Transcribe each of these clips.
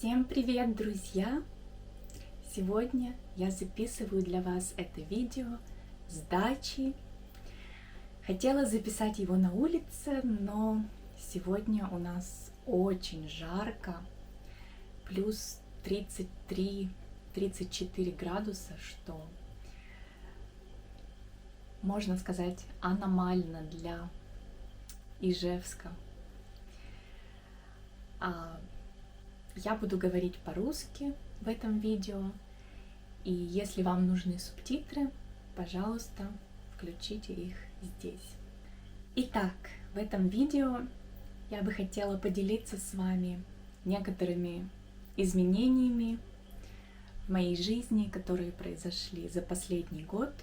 Всем привет, друзья! Сегодня я записываю для вас это видео с дачи. Хотела записать его на улице, но сегодня у нас очень жарко, плюс 33-34 градуса, что, можно сказать, аномально для Ижевска. Я буду говорить по-русски в этом видео, и если вам нужны субтитры, пожалуйста, включите их здесь. Итак, в этом видео я бы хотела поделиться с вами некоторыми изменениями в моей жизни, которые произошли за последний год.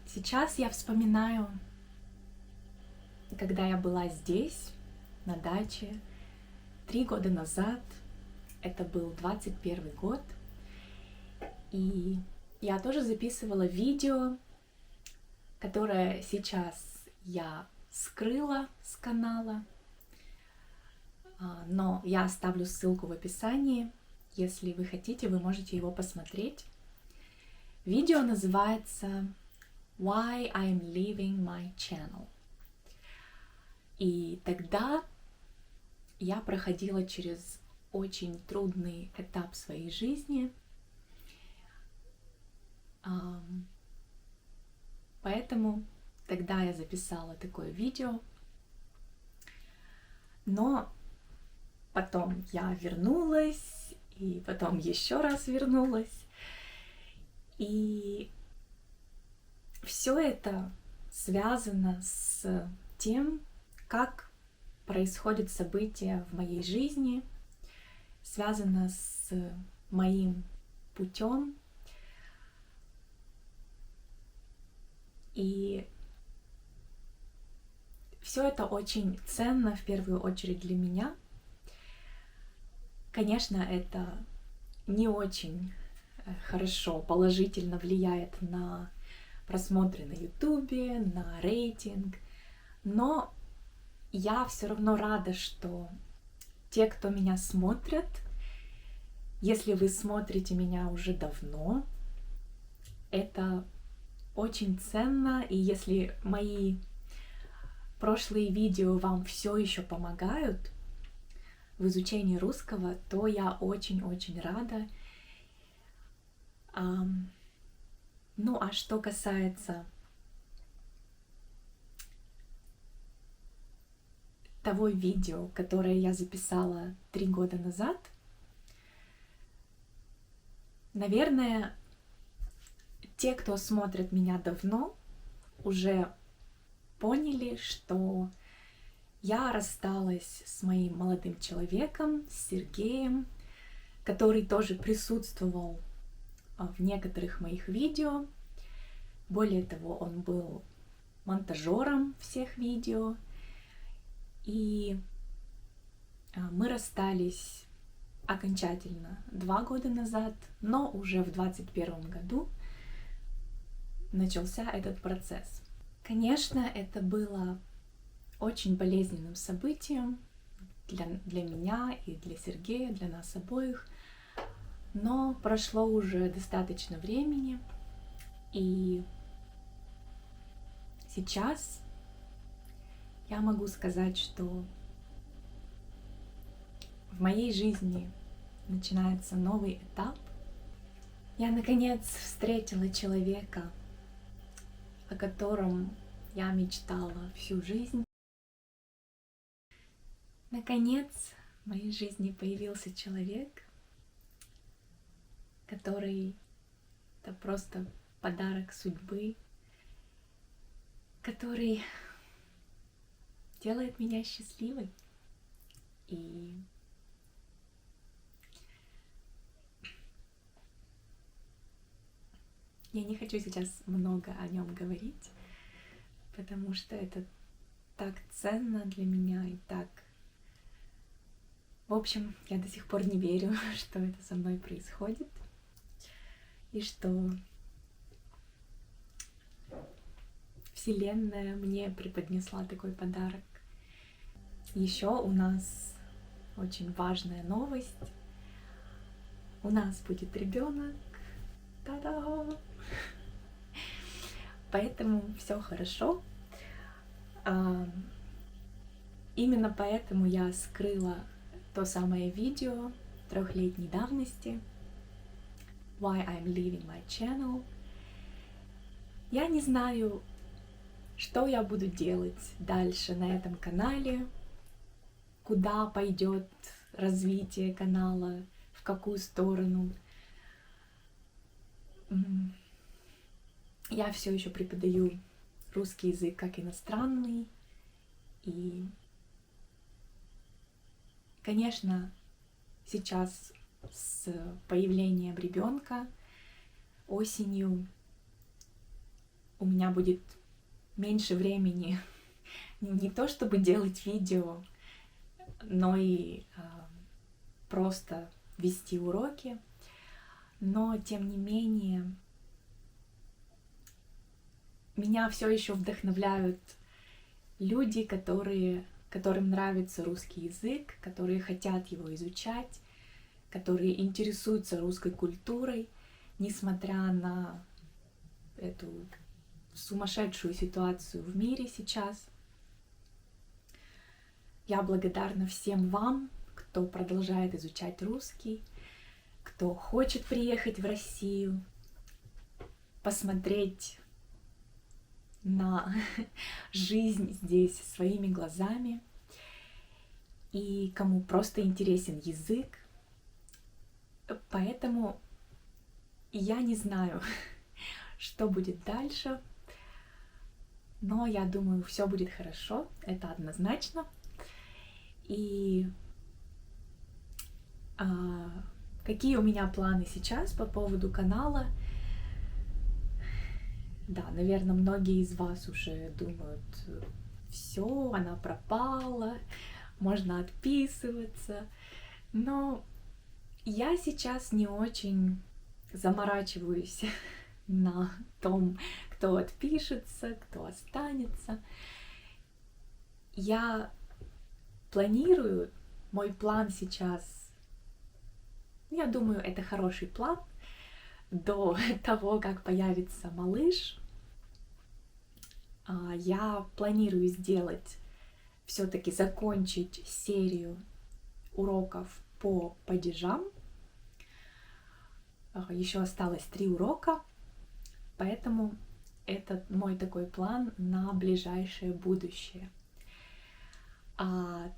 Сейчас я вспоминаю, когда я была здесь, на даче, 3 года назад, это был 21 год, и я тоже записывала видео, которое сейчас я скрыла с канала, но я оставлю ссылку в описании, если вы хотите, вы можете его посмотреть. Видео называется Why I'm Leaving My Channel. И тогда я проходила через очень трудный этап своей жизни, поэтому тогда я записала такое видео, но потом я вернулась, и потом еще раз вернулась, и все это связано с тем, как происходят события в моей жизни, связано с моим путем. И все это очень ценно, в первую очередь, для меня. Конечно, это не очень хорошо, положительно влияет на просмотры на Ютубе, на рейтинг, но я все равно рада, что те, кто меня смотрят, если вы смотрите меня уже давно, это очень ценно, и если мои прошлые видео вам все еще помогают в изучении русского, то я очень-очень рада. Ну а что касается того видео, которое я записала 3 года назад, наверное, те, кто смотрит меня давно, уже поняли, что я рассталась с моим молодым человеком, с Сергеем, который тоже присутствовал в некоторых моих видео. Более того, он был монтажером всех видео. И мы расстались окончательно 2 года назад, но уже в 2021 году начался этот процесс. Конечно, это было очень болезненным событием для меня и для Сергея, для нас обоих, но прошло уже достаточно времени, и сейчас я могу сказать, что в моей жизни начинается новый этап. Я наконец встретила человека, о котором я мечтала всю жизнь. Наконец в моей жизни появился человек, который — это просто подарок судьбы, который делает меня счастливой. И я не хочу сейчас много о нем говорить, потому что это так ценно для меня и так... В общем, я до сих пор не верю, что это со мной происходит, и что Вселенная мне преподнесла такой подарок. Еще у нас очень важная новость. У нас будет ребенок. Та-да! Поэтому все хорошо. Именно поэтому я скрыла то самое видео 3-летней давности Why I'm leaving my channel. Я не знаю, что я буду делать дальше на этом канале, куда пойдет развитие канала, в какую сторону. Я все еще преподаю русский язык как иностранный, и, конечно, сейчас с появлением ребенка осенью у меня будет меньше времени не то чтобы делать видео, но и просто вести уроки. Но тем не менее меня все еще вдохновляют люди, которым нравится русский язык, которые хотят его изучать, которые интересуются русской культурой, несмотря на эту сумасшедшую ситуацию в мире сейчас. Я благодарна всем вам, кто продолжает изучать русский, кто хочет приехать в Россию, посмотреть на жизнь здесь своими глазами, и кому просто интересен язык. Поэтому я не знаю, что будет дальше, но я думаю, все будет хорошо, это однозначно. И какие у меня планы сейчас по поводу канала? Да, наверное, многие из вас уже думают, все, она пропала, можно отписываться. Но я сейчас не очень заморачиваюсь на том, кто отпишется, кто останется. Я планирую, мой план сейчас, я думаю, это хороший план. До того, как появится малыш, я планирую сделать, все-таки закончить серию уроков по падежам. Еще осталось 3 урока, поэтому это мой такой план на ближайшее будущее. А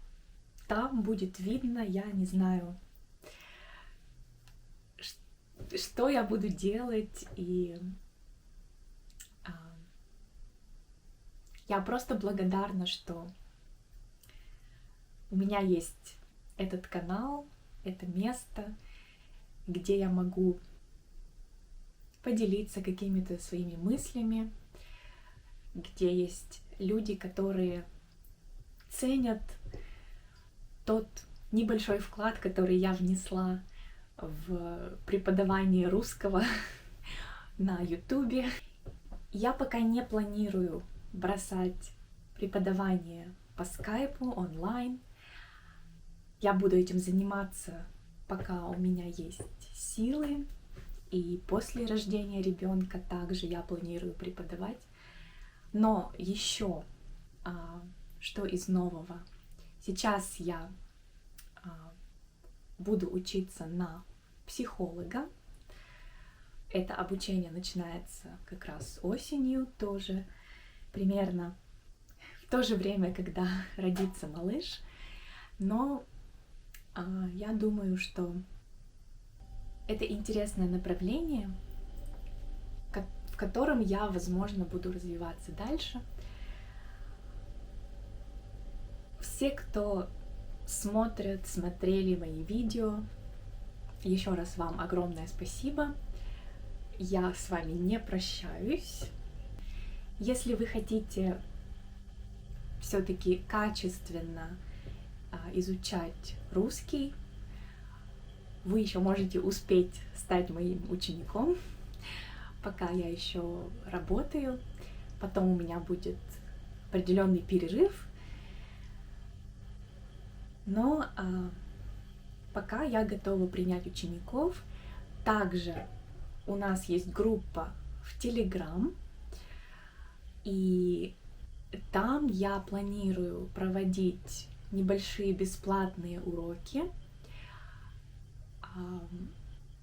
там будет видно, я не знаю, что я буду делать, и я просто благодарна, что у меня есть этот канал, это место, где я могу поделиться какими-то своими мыслями, где есть люди, которые ценят тот небольшой вклад, который я внесла в преподавание русского на Ютубе. Я пока не планирую бросать преподавание по скайпу, онлайн. Я буду этим заниматься, пока у меня есть силы. И после рождения ребенка также я планирую преподавать. Но еще что из нового? Сейчас я буду учиться на психолога. Это обучение начинается как раз осенью тоже, примерно в то же время, когда родится малыш. Но я думаю, что это интересное направление, в котором я, возможно, буду развиваться дальше. Все, кто смотрели мои видео, еще раз вам огромное спасибо. Я с вами не прощаюсь. Если вы хотите все-таки качественно изучать русский, вы еще можете успеть стать моим учеником, пока я еще работаю. Потом у меня будет определенный перерыв. Но пока я готова принять учеников. Также у нас есть группа в Telegram, и там я планирую проводить небольшие бесплатные уроки.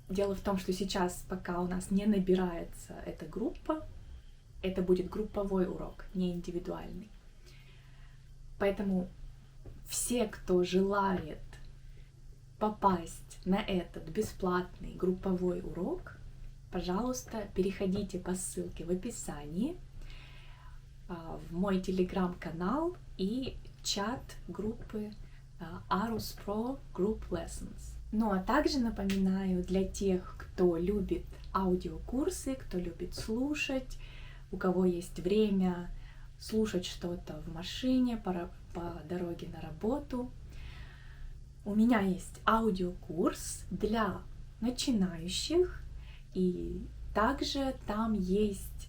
Дело в том, что сейчас, пока у нас не набирается эта группа, это будет групповой урок, не индивидуальный. Поэтому все, кто желает попасть на этот бесплатный групповой урок, пожалуйста, переходите по ссылке в описании в мой телеграм-канал и чат группы Arus Pro Group Lessons. Ну а также напоминаю для тех, кто любит аудиокурсы, кто любит слушать, у кого есть время слушать что-то в машине по дороге на работу. У меня есть аудиокурс для начинающих, и также там есть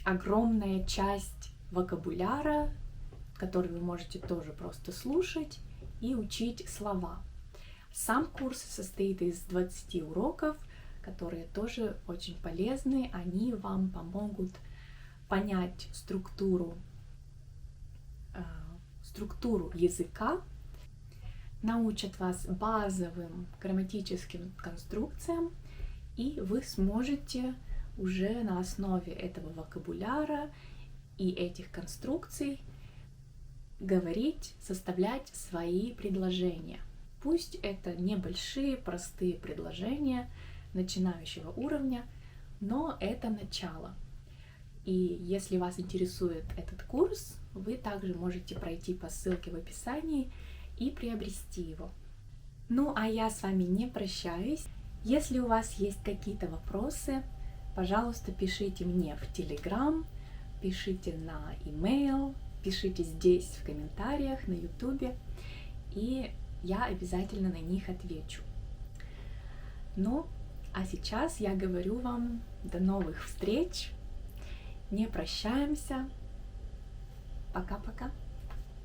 огромная часть вокабуляра, который вы можете тоже просто слушать и учить слова. Сам курс состоит из 20 уроков, которые тоже очень полезны. Они вам помогут понять структуру языка, научат вас базовым грамматическим конструкциям, и вы сможете уже на основе этого вокабуляра и этих конструкций говорить, составлять свои предложения. Пусть это небольшие, простые предложения начинающего уровня, но это начало. И если вас интересует этот курс, вы также можете пройти по ссылке в описании и приобрести его. Ну а я с вами не прощаюсь. Если у вас есть какие-то вопросы, пожалуйста, пишите мне в Telegram, пишите на email, пишите здесь в комментариях на YouTube, и я обязательно на них отвечу. Ну, а сейчас я говорю вам до новых встреч. Не прощаемся. Пока-пока.